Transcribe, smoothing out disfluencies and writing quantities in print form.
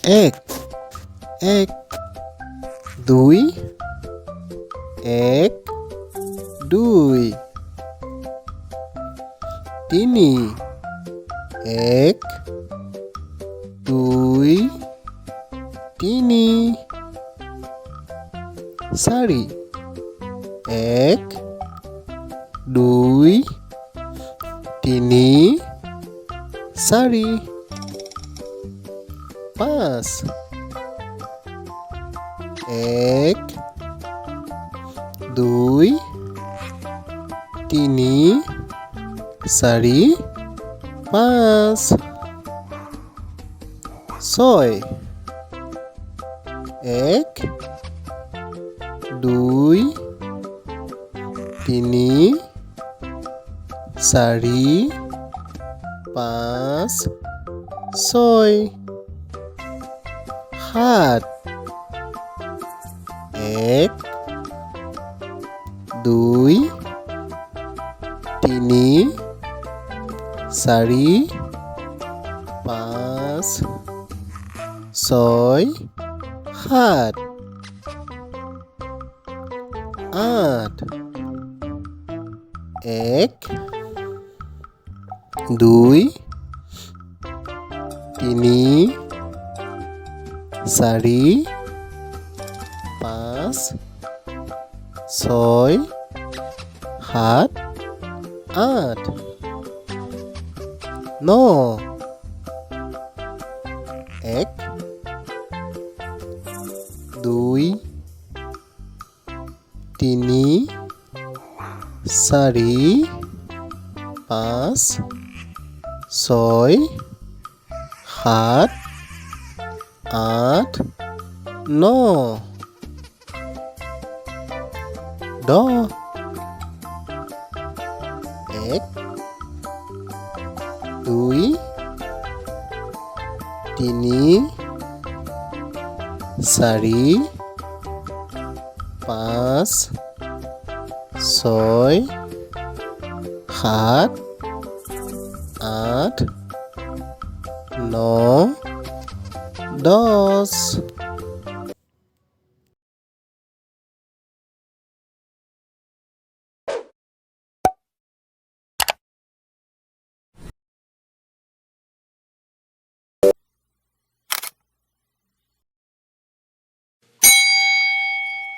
এক এক দুই এক দুই তিনি এক দুই তিনি চাৰি এক দুই তিনি চাৰি পাঁচ এক দুই তিনি চাৰি পাঁচ ছয় এক দুই তিনি চাৰি পাঁচ ছয় সাত এক দুই তিনি চাৰি পাঁচ ছয় সাত আঠ এক দুই তিনি চাৰি পাঁচ ছয় সাত আঠ ন এক দুই তিনি চাৰি পাঁচ ছয় সাত আঠ ন দহ এক দুই তিনি চাৰি পাঁচ ছয় সাত আঠ ন দহ